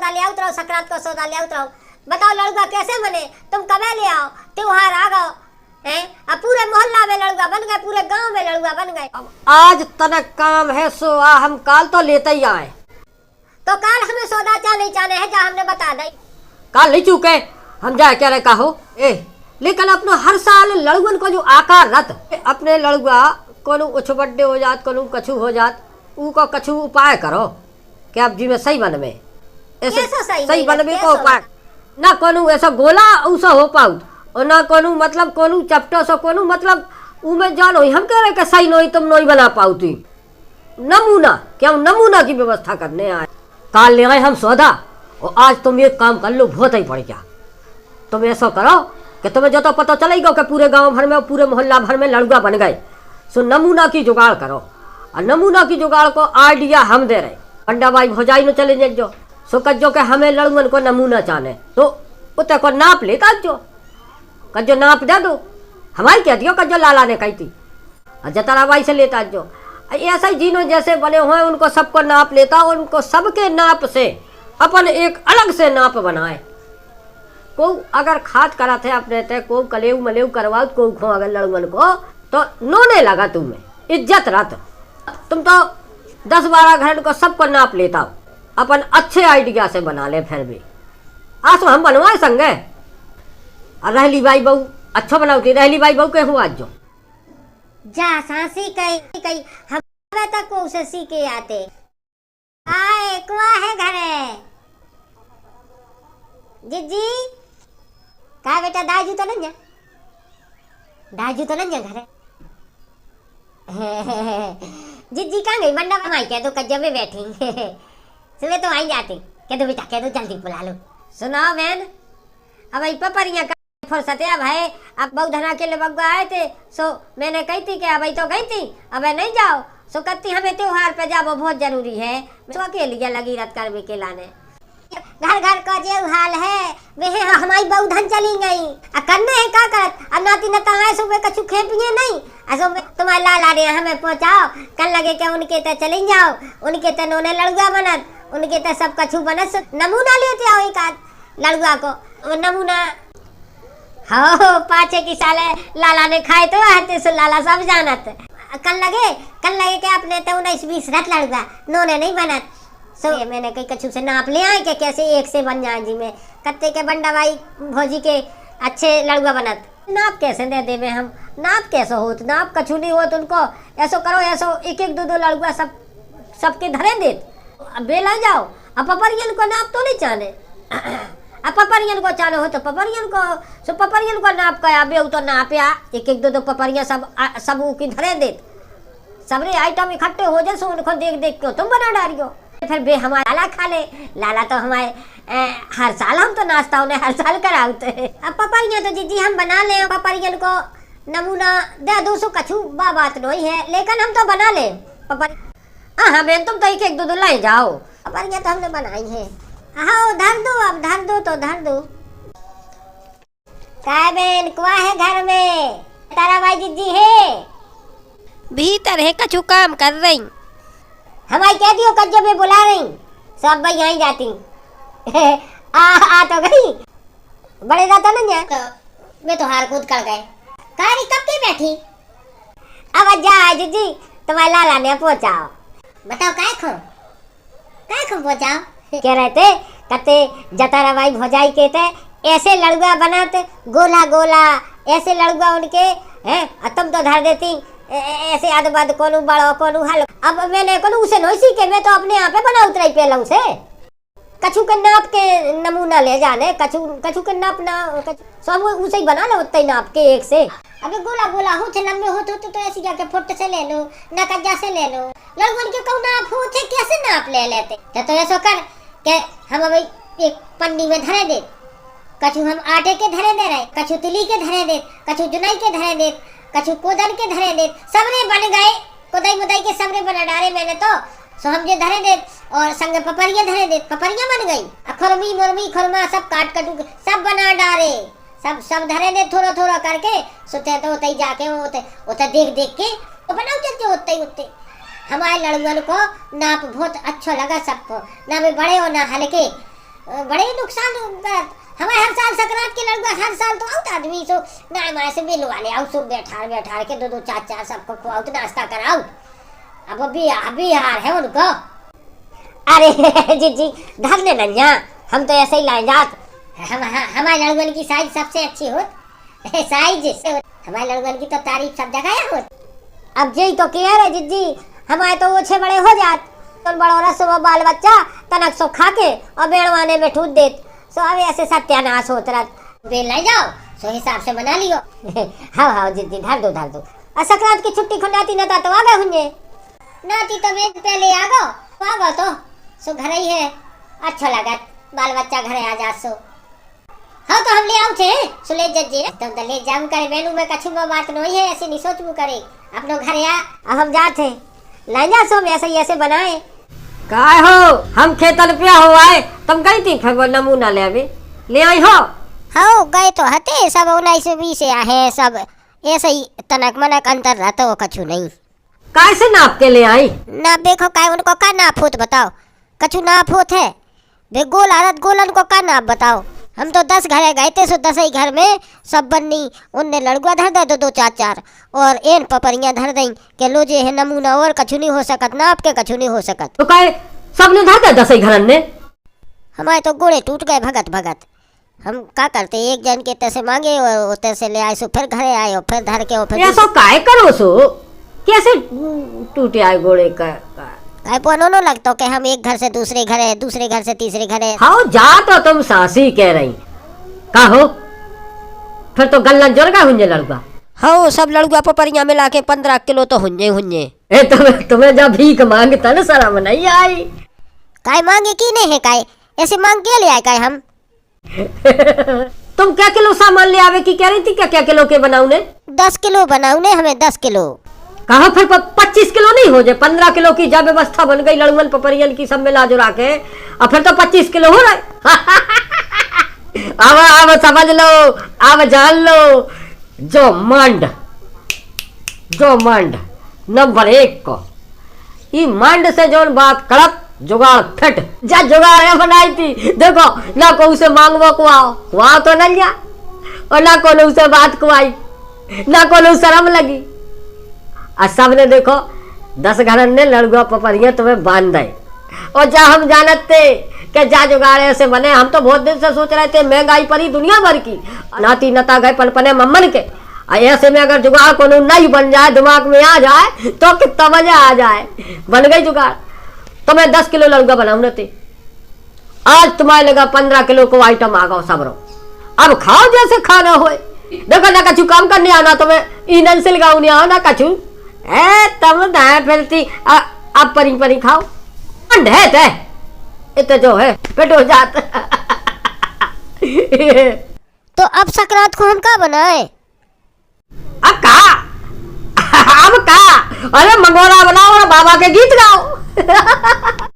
सौदा ले आओ, संक्रांत को सौदा ले आओ। बताओ लड़ुआ कैसे बने, तुम कब ले आओ, त्योहार आ गओ हैं, अब पूरे मोहल्ला में लड़ुआ बन गए, पूरे गांव में लड़ुआ बन गए। आज तनक काम है सो आ, हम काल तो लेते ही आए। तो काल हमें सौदा नहीं चाहने है, जा हमने बता दई। काल नहीं चूके हम जाए क्या रहे कहो ए, लेकिन अपनो हर साल लड़ुअन को जो आकार रत अपने लड़ुआ कोनो उछ बड्डे हो जात, कोनो कछु हो जात, ऊ को कछु उपाय करो कि आप जी में सही बन में ऐसे सही बन में को उपाय ना, कोनो ऐसा गोला उसा हो पाऊ और ना कोनो मतलब कोनो चपटो सो कोनो मतलब ऊ में जान हो, हम कह रहे कि सही नहीं तुम नहीं बना पाऊ थी नमूना, क्या नमूना की व्यवस्था करने आए। काल ले आए हम सौदा और आज तुम ये काम कर लो, बहुत ही पड़ गया। तुम ऐसा करो कि तुम्हें जो तो पता चलेगा कि पूरे गांव भर में पूरे मोहल्ला भर में लड़ुआ बन गए, सो नमूना की जुगाड़ करो। और नमूना की जुगाड़ को आइडिया हम दे रहे, पंडा भाई भौजाई में चले जाए जो सो कजो के हमें लड़ुअन को नमूना चाहने तो उते को नाप लेता जो कजो नाप दे दो, हमारी कह दियो कजो लाला ने कही थी, और जतरा बाई से लेता जो ऐसा ही जीनो जैसे बने हुए उनको सबको नाप लेता, उनको सबके नाप से अपन एक अलग से नाप बनाए। को अगर खाद कराते अपने ते को कलेऊ मलेऊ करवाओ को खो अगर लड़ुअन को तो नोने लगा तुम्हें इज्जत रत, तुम तो 10-12 घर को सबको नाप लेता हो, अपन अच्छे आइडिया से बना ले। फिर भी आज हम बनवाए संगे और रहली बाई बहू अच्छा बनाती, रहली बाई बहू के हुआ जो जा सांसी कई हम तक को उसे सीखे आते आए कुआ है घरे जिज्जी का बेटा दाजू तो नहीं घरे जिज्जी कहाँ गई, मंडा माई कह दो कज्जे में बैठी सुबह तो आई जाती, कह दो बेटा कह दो जल्दी बुला लो। सुनाओ बहन, अब आई पपरियाँ का फुर्सत है भाई, अब बहु धना के लिए बग्गा आए थे, सो मैंने कही थी कि अब तो गई थी, अब नहीं जाओ, सो कहती हमें त्योहार पे जाओ बहुत जरूरी है, तो अकेले लगी रत कर भी के लाने। घर घर का जो हाल है वे हमारी बहु धन चली गई, करने है क्या करत, अब नाती नता है सुबह कछु खे पिए नहीं, असो तुम्हारे लाला रे हमें पहुँचाओ, कल लगे के उनके ते चली जाओ, उनके ते नोने लड़ुआ बनत, उनके ते सब कछु बनत, नमूना लेते आओ एक आध लड़ुआ को नमूना। हो पाछे की साले लाला ने खाए तो आते सो लाला सब जानत, कल लगे के अपने तो 19-20 रत लड़ुआ नोने नहीं बनत, सो ये मैंने कहीं कछु से नाप ले आए कि कैसे एक से बन जाए जी में कत्ते के बंडा भाई भौजी के अच्छे लड़ुआ बनत, नाप कैसे दे देवे हम, नाप कैसे होत, नाप कछु नहीं होत उनको, ऐसो करो ऐसो एक एक दो लड़ुआ सबके धरे देत, बेला जाओ। अब पपरियन को नाप तो नहीं चाहने, अब पपरियन को चालो हो तो पपरियन को सो पपरियन को नाप का बे तो नापया एक एक दो पपरिया सब की धरे देत, सबरे आइटम इकट्ठे हो जाए सो उनको देख के तुम बना डालियो। फिर बे हमारा लाला खा ले, लाला तो हमारे हर साल हम तो नाश्ता उन्हें हर साल कराते हैं। अब पपरिया तो जीजी हम बना ले, पपरियन को नमूना दे दो सो कछु बात नहीं है, लेकिन हम तो बना ले पपर। हाँ बहन तुम तो एक एक दो लाई जाओ, पपरिया तो हमने बनाई है। हाँ धर दो, अब धर दो तो धर दो। काय बहन कुआ है घर में, तारा भाई जीजी है भीतर है, कछु काम कर रही, हमारी कह दियो कज्जो में बुला रही, सब भाई यहीं जाती आ तो गई बड़े जाता ना जा तो मैं तो हार कूद कर गए कारी कब की बैठी, अब जा जीजी तुम्हारे लाला ने पहुंचाओ। बताओ काय खो पहुंचाओ, कह रहे थे कहते जतारा भाई भौजाई के थे ऐसे लड़ुआ बनाते गोला गोला, ऐसे लड़ुआ उनके हैं, तुम तो धर देती ऐसे आध बाद कोनू बड़ो कोनू हल। अब मैंने कोनू उसे नहीं सीखे, मैं तो अपने यहाँ पे बना उतराई पहला उसे कछु के नाप के नमूना ले जाने, कछु के नाप ना सब उसे ही बना लो उतना ही नाप के एक से। अबे गोला गोला हो थे लंबे हो तो ऐसी जाके फुट से ले लो ना कज्जा से ले लो, लड़ुअन के कहूँ नाप हो थे कैसे नाप ले लेते, तो ऐसा कर के हम अब एक पन्नी में धरे दे, कछु हम आटे के धरे दे रहे, कछु तिली के धरे दे, कछु जुनाई के धरे दे, कछु कोदन के धरे दे, सबरे बन गए कोदाई मुदाई के सबरे बना डाले मैंने तो सो हम जे धरे दे और संगे पपरिया धरे दे, पपरिया बन गई, खुरमी मुरमी खुरमा सब काट कटू सब बना डाले, सब धरे दे थोड़ा थोड़ा करके सोते तो उतई जाके उते देख के तो बनाओ चलते उतई हमारे लड़ुअन को नाप बहुत अच्छा लगा सबको, ना वे बड़े हो ना हल्के, बड़े नुकसान करत। हमारे हर साल संक्रांत के लड़ुआ हर साल तो आउत आदमी सो ना माए से मिल वाले आउ सो बैठार के दो चार चार सबको खुआउत नाश्ता कराऊ। अब अभी हार है उनको। अरे जी धर ले नन्या, हम तो ऐसे ही लाए जात। हमारे लड़ुअन की साइज सबसे अच्छी होत साइज हमारे लड़ुअन की तो तारीफ सब जगह होत। अब यही तो कह रहे जिज्जी, हमारे तो ओछे बड़े हो जात तो बड़ो रस वो बाल बच्चा तनक सो खा के और बेड़वाने में ठूट देत। सो अब ऐसे सत्यानाश होत रहा। बेल ले जाओ सो हिसाब से बना लियो। हाँ जिद्दी धर दो और संक्रांत की छुट्टी खुनाती न तो आ गए हुए नाती तो मैं पहले आ गो तो सो घर ही है। अच्छा लगा बाल बच्चा घरे आ जा सो। हाँ तो हम ले आऊ थे सो ले जज्जी तुम तो ले जाऊं करे बेनू में कछु बात नहीं है ऐसे नहीं सोचबू करे अपनो घरे आ। अब हम जाते ले जा सो ऐसे ही ऐसे बनाए। काय हो हम खेतन पे हो आए, तुम गई थी फिर वो नमूना ले आई हो। हाँ गए तो हते सब 1920 है सब ऐसे ही तनक मनक अंतर रहता हो कछु नहीं। कैसे नाप के ले आई? ना देखो काय उनको का नाप होत बताओ, कछु नाप होत है बे गोल आरत गोलन को का नाप बताओ। हम तो 10 घरे गए थे सो 10 ही घर में सब बन्नी उनने लड़ुआ धर दे दो चार चार और एन पपरियां धर दई के लो जे है नमूना और कछु नहीं हो सकत नाप के कछु नहीं हो सकत। तो काय सबने धर दे 10 ही घरन ने? हमारे तो गोड़े टूट गए भगत। हम का करते एक जन के तैसे मांगे और तैसे ले आए सो फिर घरे आए और फिर धर के और फिर ऐसा काय करो सो कैसे टूटे आए गोड़े का? काय पोनो लगता कि हम एक घर से दूसरे घरे दूसरे घर से तीसरे घरे। हाँ जा तो तुम सासी कह रही का हो फिर तो गल्लन जोर का हुंजे लड़का। हाँ सब लड़ुआ पपरिया मिला के 15 किलो तो हुंजे। ए तुम्हें जब भीख मांगता ना शर्म नहीं आई? काय मांगे की नहीं है काय ऐसे मांग के ले आए काय हम। तुम क्या किलो सामान ले आवे की कह रही थी? क्या किलो के बनाऊने? 10 किलो बनाऊने हमें 10 किलो। कहा फिर 25 किलो नहीं हो जाए? 15 किलो की जब व्यवस्था बन गई लड़ुअन पपरियन की सब मिला जुला के और फिर तो 25 किलो हो रहा है। अब समझ लो अब जान लो जो मंड नंबर 1 को ये मंड से जो बात कड़प जुगाड़ फिट जा जुगाड़ बनाई थी देखो ना को उसे मांगवो कुआओ तो न लिया और ना को उसे बात कुआई ना को शर्म लगी। और सबने देखो 10 घरन ने लड़ुआ पपरिया तुम्हें बांध दे और जा हम जानते कि जा जुगाड़ ऐसे बने। हम तो बहुत दिन से सोच रहे थे महंगाई पर ही दुनिया भर की नाती नता गए पनपने मम्मन के ऐसे में अगर जुगाड़ को नहीं बन जाए दिमाग में आ जाए तो कितना मजा आ जाए। बन गई जुगाड़ तो मैं 10 किलो लड़ुआ बनाऊ थे। आज तुम्हारे लगा 15 किलो को आइटम आ गो सब रो। अब खाओ जैसे खाना हो देखो ना कछु काम करने आना तुम्हें ईंधन से लगाऊ नहीं आओ ना कछु तब दाएं फिरती अब परी खाओ ढेत है इत जो है पेट हो जाता। तो अब संक्रांत को हम का बनाए? अब का अरे मंगोरा बनाओ और बाबा के गीत गाओ।